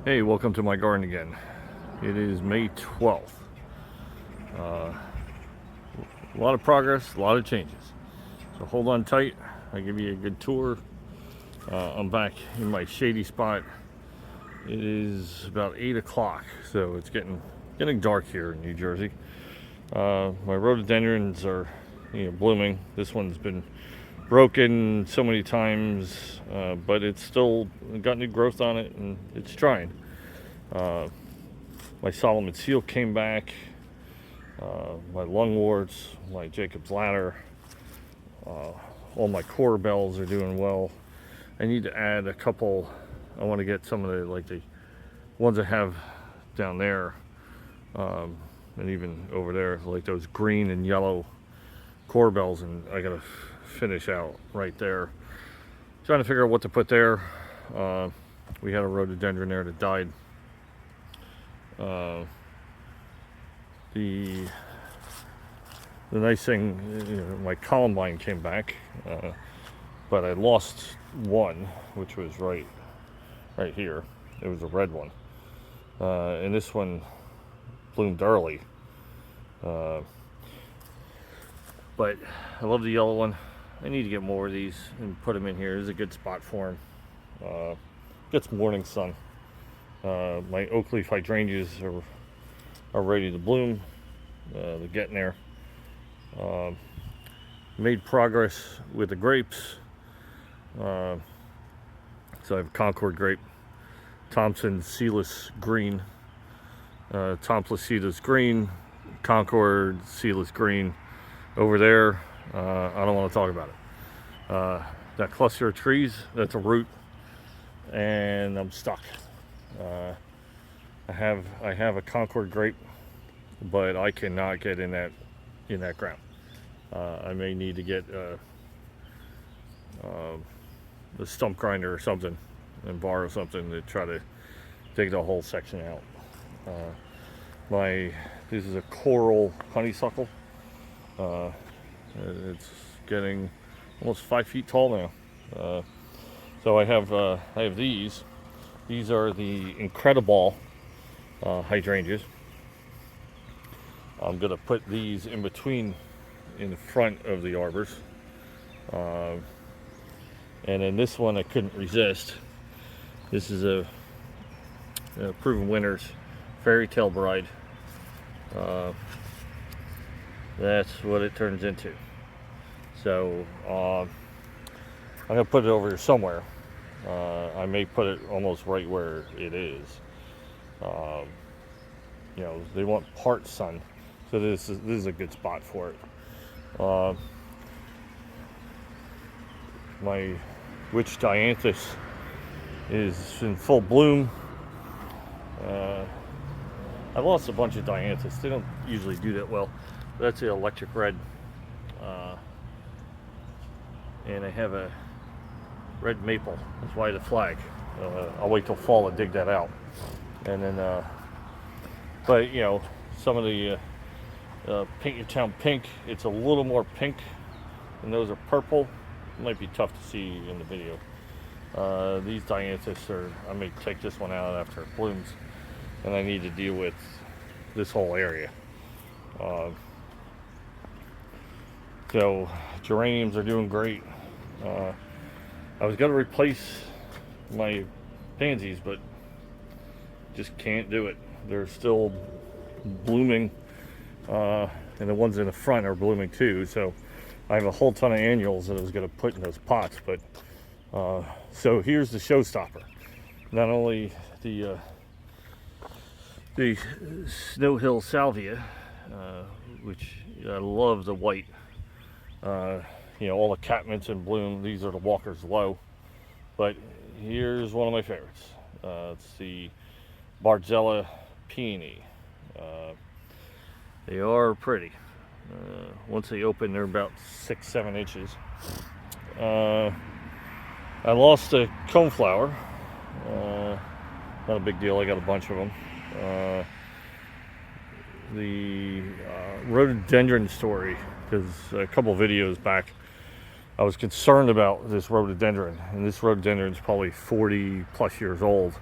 Hey, welcome to my garden again. It is May 12th. A lot of progress, a lot of changes. So hold on tight. I'll give you a good tour. I'm back in my shady spot. It is about 8 o'clock, so it's getting dark here in New Jersey. My rhododendrons are blooming. This one's been broken so many times, but it's still got new growth on it and it's trying. My Solomon seal came back, my lungworts, my Jacob's ladder, all my corbels are doing well. I need to add a couple. I want to get some of the ones I have down there, and even over there, like those green and yellow corbels, and I gotta finish out right there. Trying to figure out what to put there. We had a rhododendron there that died. The nice thing, my columbine came back, but I lost one, which was right here. It was a red one, and this one bloomed early. But I love the yellow one. I need to get more of these and put them in here. This is a good spot for them. Gets morning sun. My oak leaf hydrangeas are ready to bloom. They're getting there. Made progress with the grapes. So I have Concord grape, Thompson Seedless Green, Tom Placido's Green, Concord Seedless Green. Over there, I don't want to talk about it. That cluster of trees, that's a root, and I'm stuck. I have a Concord grape, but I cannot get in that ground. I may need to get the stump grinder or something and borrow something to try to dig the whole section out. This is a coral honeysuckle. It's getting almost 5 feet tall now. So I have these. These are the Incredible hydrangeas. I'm gonna put these in the front of the arbors. And then this one I couldn't resist. This is a Proven Winners Fairy Tale Bride. That's what it turns into. So I'm gonna put it over here somewhere. I may put it almost right where it is. They want part sun, so this is a good spot for it. My witch dianthus is in full bloom. I lost a bunch of dianthus. They don't usually do that well. That's the electric red, and I have a red maple. That's why the flag. I'll wait till fall to dig that out, and then. But some of the Pinkertown pink, it's a little more pink, and those are purple. It might be tough to see in the video. These dianthus I may take this one out after it blooms, and I need to deal with this whole area. So geraniums are doing great. I was going to replace my pansies, but just can't do it. They're still blooming, and the ones in the front are blooming too. So I have a whole ton of annuals that I was going to put in those pots. But so here's the showstopper. Not only the Snow Hill Salvia, which I love the white. All the catmints in bloom. These are the Walker's Low. But here's one of my favorites. It's the Barzella Peony. They are pretty. Once they open, they're about 6-7 inches. I lost a coneflower. Not a big deal. I got a bunch of them. The rhododendron story, because a couple videos back I was concerned about this rhododendron, and this rhododendron is probably 40 plus years old.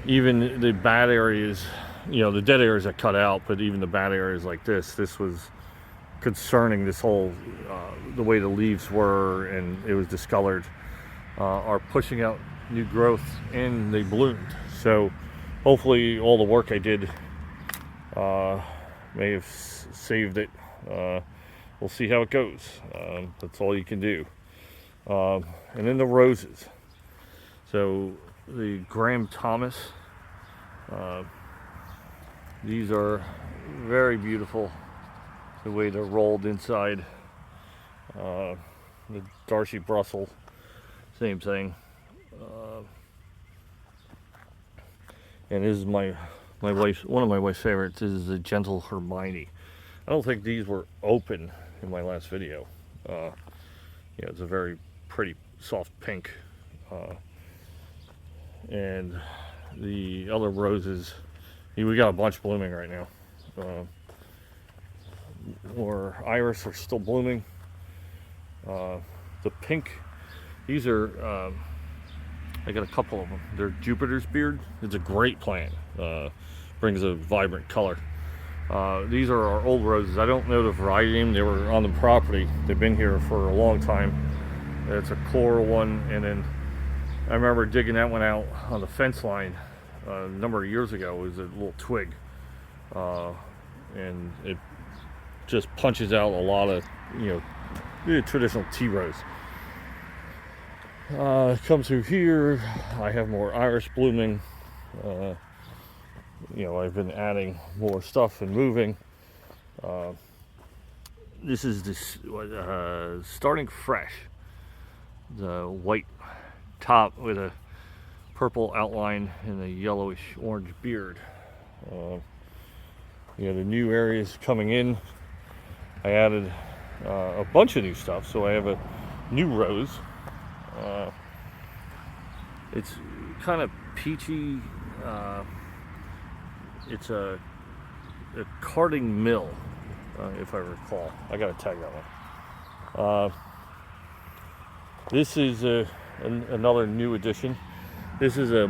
Even the bad areas, the dead areas are cut out, but even the bad areas like this was concerning. This whole, the way the leaves were and it was discolored, are pushing out new growth, and they bloomed. So hopefully all the work I did may have saved it. We'll see how it goes. That's all you can do. And then the roses. So the Graham Thomas. These are very beautiful, the way they're rolled inside. The Darcy Brussels, same thing. And this is my wife's, one of my wife's favorites. This is the Gentle Hermione. I don't think these were open in my last video. It's a very pretty soft pink. And the other roses, we got a bunch blooming right now. Or iris are still blooming. The pink, these are, I got a couple of them. They're Jupiter's beard. It's a great plant. Brings a vibrant color. These are our old roses. I don't know the variety name. They were on the property. They've been here for a long time. It's a coral one, and then I remember digging that one out on the fence line a number of years ago. It was a little twig, and it just punches out a lot of, the traditional tea rose. Come through here, I have more iris blooming. I've been adding more stuff and moving. This is this starting fresh. The white top with a purple outline and a yellowish orange beard. The new areas coming in. I added a bunch of new stuff, so I have a new rose. It's kind of peachy. It's a carding mill, if I recall. I gotta tag that one. This is another new addition. This is a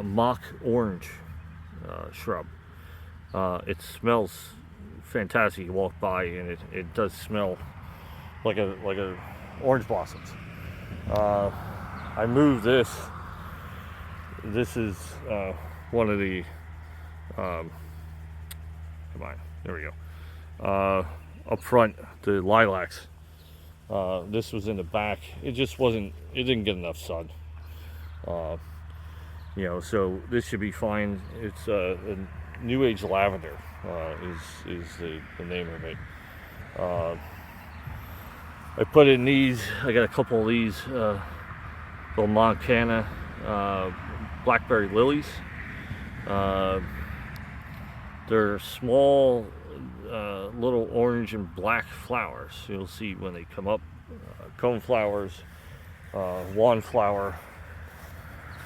mock orange shrub. It smells fantastic. You walk by and it does smell like a orange blossoms. I moved this. This is one of the come on, there we go. Up front, the lilacs. This was in the back. It just wasn't. It didn't get enough sun. So this should be fine. It's a New Age lavender. Is the name of it. I put in these. I got a couple of these. Little Montana blackberry lilies. They're small, little orange and black flowers. You'll see when they come up. Cone flowers, wand flower.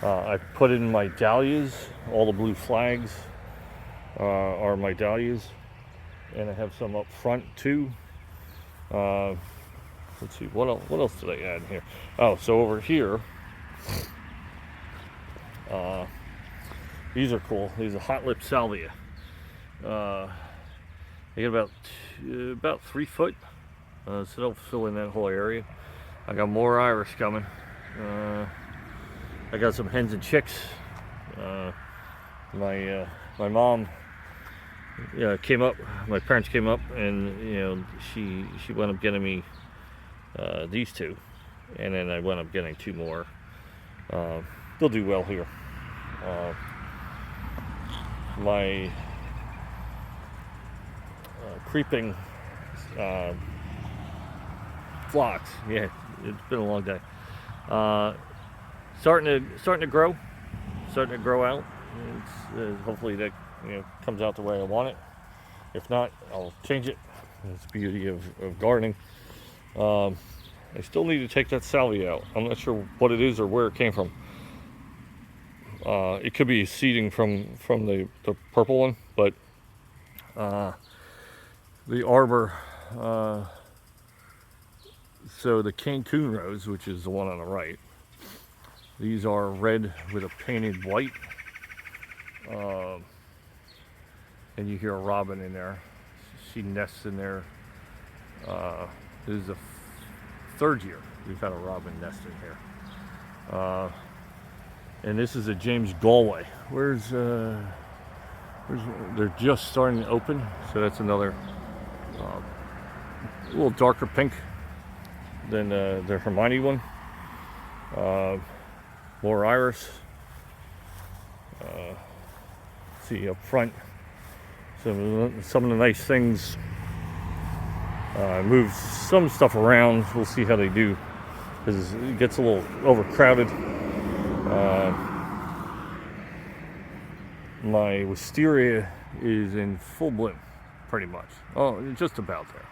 I put in my dahlias. All the blue flags are my dahlias, and I have some up front too. Let's see, what else did I add here? Oh, so over here, these are cool. These are hot lip salvia. They get about 3 foot, so they'll fill in that whole area. I got more iris coming. I got some hens and chicks. My mom came up. My parents came up, and she went up getting me these two, and then I went up getting 2 more. They'll do well here. My creeping phlox. Yeah, it's been a long day. Starting to grow out. It's, hopefully that comes out the way I want it. If not, I'll change it. That's the beauty of gardening. I still need to take that salvia out. I'm not sure what it is or where it came from. It could be seeding from the purple one, but the arbor So the Cancun rose, which is the one on the right, these are red with a painted white. And you hear a robin in there. She nests in there. This is the third year we've had a robin nest in here. And this is a James Galway. They're just starting to open, so that's another a little darker pink than the Hermione one. More iris. See up front, some of the nice things. Move some stuff around. We'll see how they do, because it gets a little overcrowded. My wisteria is in full bloom, pretty much. Oh, just about there.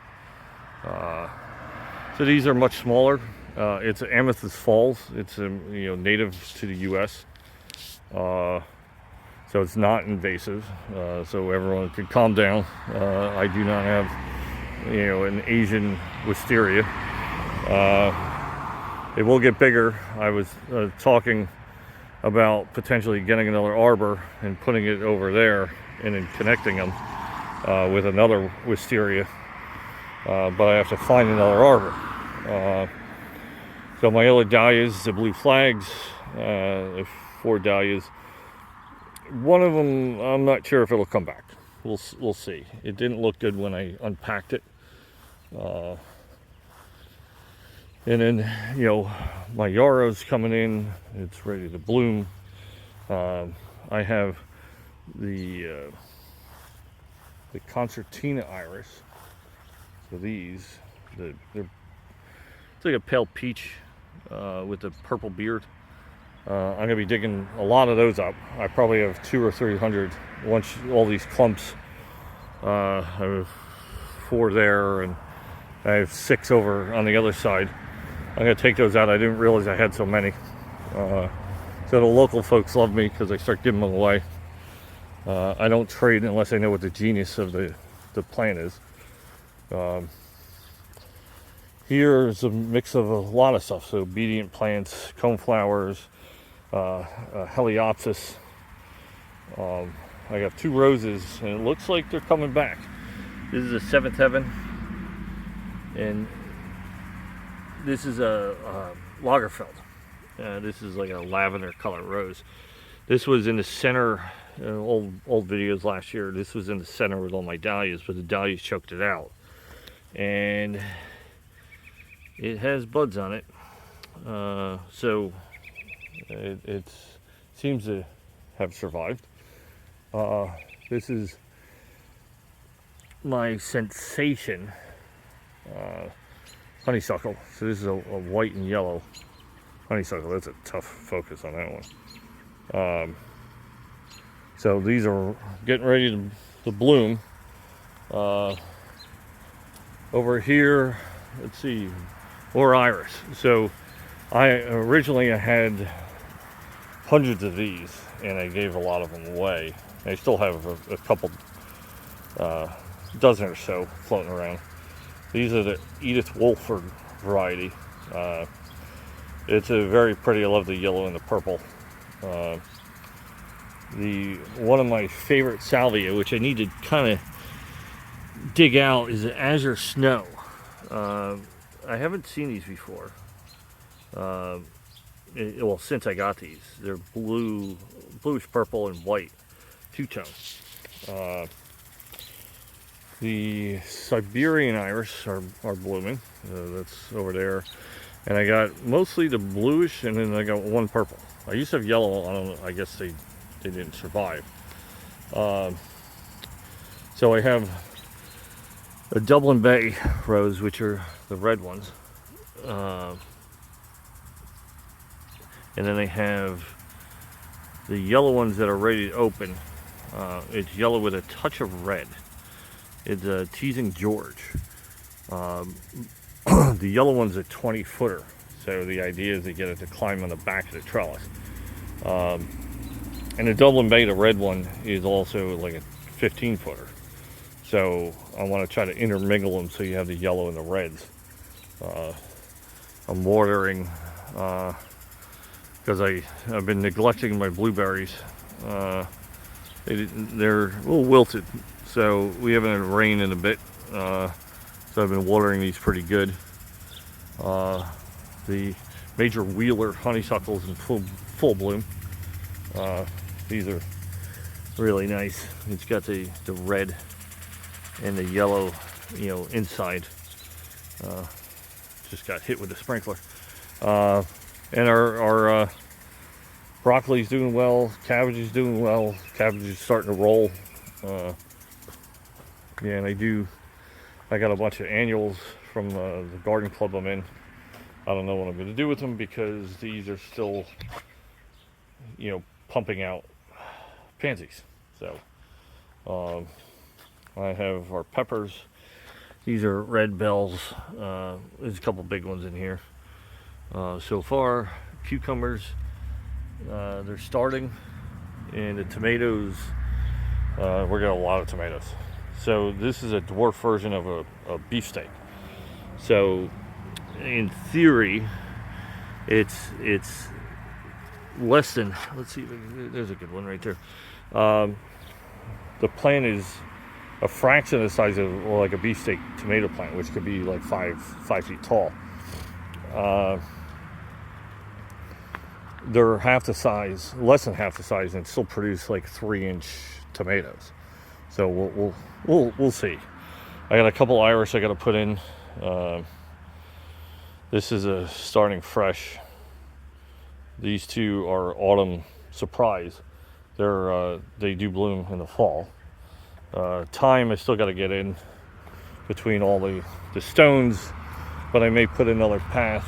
So these are much smaller. It's Amethyst Falls. It's native to the U.S. So it's not invasive. So everyone can calm down. I do not have an Asian wisteria. It will get bigger. I was talking about potentially getting another arbor and putting it over there and then connecting them with another wisteria. But I have to find another arbor. So my other dahlias, the blue flags, 4 dahlias. One of them, I'm not sure if it'll come back. We'll see. It didn't look good when I unpacked it. And then, my yarrow's coming in. It's ready to bloom. I have the concertina iris. So these, it's like a pale peach with a purple beard. I'm going to be digging a lot of those up. I probably have 200 or 300 once all these clumps. I have 4 there, and I have 6 over on the other side. I'm going to take those out. I didn't realize I had so many. So the local folks love me because I start giving them away. I don't trade unless I know what the genius of the plant is. Here's a mix of a lot of stuff. So obedient plants, coneflowers, Heliopsis. I got 2 roses, and it looks like they're coming back. This is a 7th Heaven, and this is a Lagerfeld. This is like a lavender color rose. This was in the center, old videos last year. This was in the center with all my dahlias, but the dahlias choked it out. And it has buds on it. So it seems to have survived. This is my Sensation honeysuckle. So this is a white and yellow honeysuckle. That's a tough focus on that one. So these are getting ready to bloom. Over here, let's see, more iris. So I had hundreds of these, and I gave a lot of them away. I still have a couple, dozen or so floating around. These are the Edith Wolford variety. It's a very pretty. I love the yellow and the purple. One of my favorite salvia, which I need to kind of dig out, is the Azure Snow. I haven't seen these before. Well, since I got these, they're bluish purple and white, 2-tone. The Siberian iris are blooming. That's over there. And I got mostly the bluish, and then I got 1 purple. I used to have yellow. I don't know. I guess they didn't survive. So I have a Dublin Bay rose, which are the red ones. And then I have the yellow ones that are ready to open. It's yellow with a touch of red. It's a Teasing George. The yellow one's a 20-footer. So the idea is to get it to climb on the back of the trellis. And the Dublin Bay, the red one, is also like a 15-footer. So I want to try to intermingle them so you have the yellow and the reds. I'm watering because I've been neglecting my blueberries. They're a little wilted, so we haven't had rain in a bit. So I've been watering these pretty good. The major Wheeler honeysuckles in full bloom. These are really nice. It's got the red and the yellow, inside. Just got hit with a sprinkler. And our broccoli's doing well. Cabbage is doing well. Cabbage is starting to roll. Yeah, and I got a bunch of annuals from the garden club I'm in. I don't know what I'm going to do with them because these are still, pumping out pansies. So I have our peppers. These are red bells. There's a couple big ones in here. So far, cucumbers, they're starting, and the tomatoes, we're getting a lot of tomatoes. So this is a dwarf version of a beefsteak. So in theory, it's less than, let's see, there's a good one right there. The plant is a fraction of the size of like a beefsteak tomato plant, which could be like 5 feet tall. They're half the size, less than half the size, and still produce like 3-inch tomatoes. So we'll see. I got a couple Irish I got to put in. This is a starting fresh. These two are autumn surprise. They do bloom in the fall. Thyme I still got to get in between all the stones, but I may put another path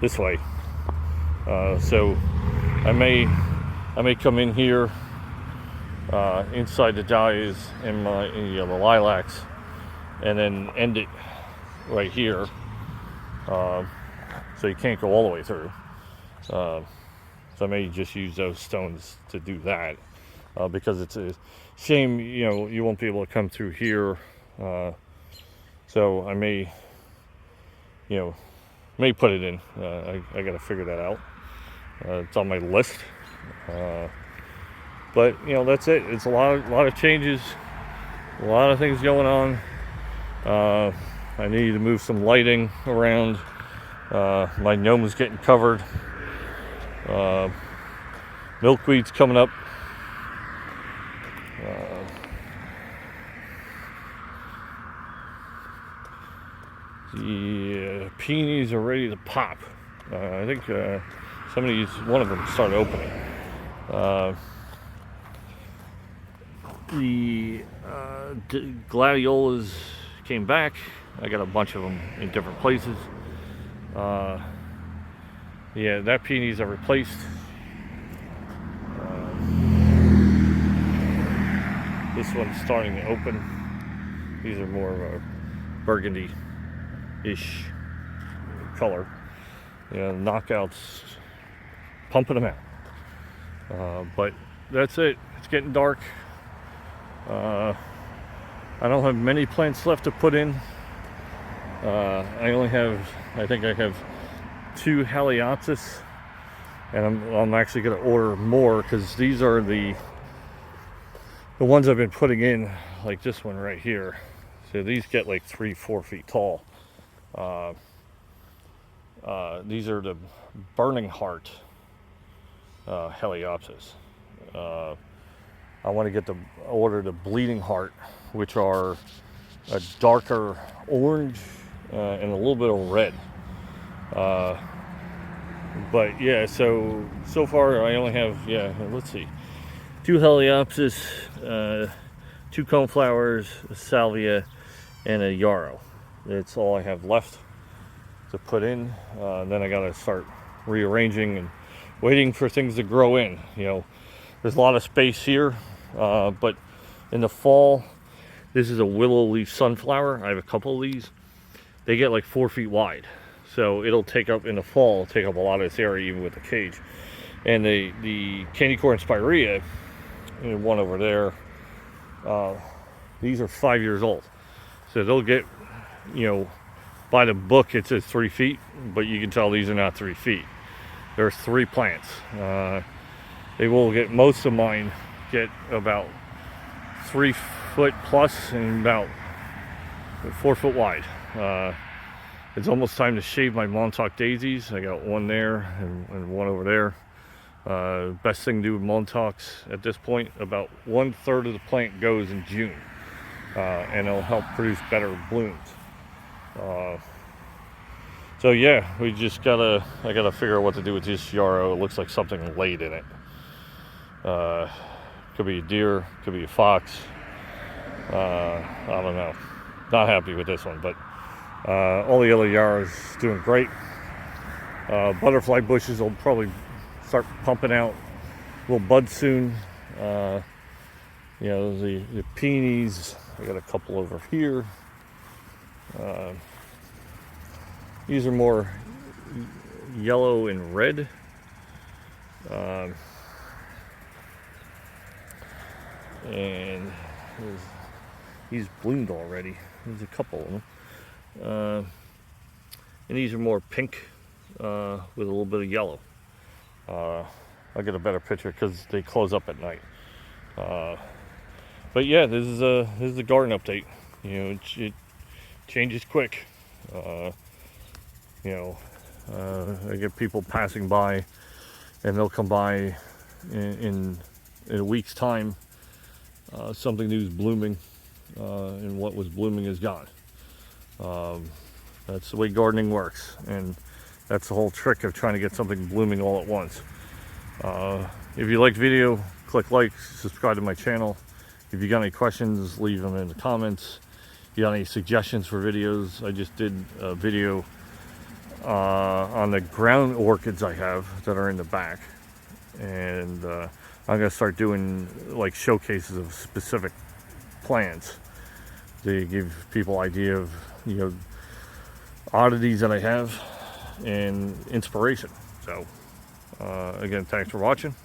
this way. So I may come in here inside the dahlias and the lilacs, and then end it right here. So you can't go all the way through. So I may just use those stones to do that, because it's a shame, you won't be able to come through here. So I may put it in. I got to figure that out. It's on my list. But that's it. It's a lot of changes, a lot of things going on. I need to move some lighting around. My gnome is getting covered. Milkweed's coming up. The peonies are ready to pop. I think one of them started opening. The gladiolas came back. I got a bunch of them in different places. Yeah, that peonies are replaced. This one's starting to open. These are more of a burgundy-ish color. Knockouts, pumping them out. But that's it. It's getting dark. I don't have many plants left to put in. I think I have 2 Haliopsis, and I'm actually going to order more, because these are the ones I've been putting in, like this one right here. So these get like 3-4 feet tall. These are the Burning Heart Haliopsis. I want to order the Bleeding Heart, which are a darker orange and a little bit of red. But yeah, so far I only have, let's see, 2 Haliopsis, 2 coneflowers, a salvia, and a yarrow. That's all I have left to put in. Then I gotta start rearranging and waiting for things to grow in. There's a lot of space here, but in the fall, this is a willow leaf sunflower. I have a couple of these. They get like 4 feet wide, so it'll take up, in the fall, take up a lot of this area even with the cage. And the candy corn spirea, one over there, these are 5 years old, so they'll get by the book it says 3 feet, but you can tell these are not 3 feet. There's 3 plants. They will get, most of mine get about 3 foot plus and about 4 foot wide. It's almost time to shave my Montauk daisies. I got one there and one over there. Best thing to do with Montauks at this point, about 1/3 of the plant goes in June, and it'll help produce better blooms. So yeah, I gotta figure out what to do with this yarrow. It looks like something laid in it. Could be a deer, could be a fox. I don't know. Not happy with this one, but all the other yarrows doing great. Butterfly bushes will probably start pumping out little buds soon. You know, the peonies, I got a couple over here. These are more yellow and red. And he's bloomed already. There's a couple of them. And these are more pink with a little bit of yellow. I'll get a better picture because they close up at night. But yeah, this is the garden update. You know, it changes quick. You know, I get people passing by, and they'll come by in a week's time. Something new's blooming, and what was blooming is gone. That's the way gardening works, and that's the whole trick of trying to get something blooming all at once. If you liked the video, click like, subscribe to my channel. If you got any questions, leave them in the comments. If you got any suggestions for videos, I just did a video on the ground orchids I have that are in the back, and I'm gonna start doing like showcases of specific plants to give people idea of, you know, oddities that I have and inspiration. So again, thanks for watching.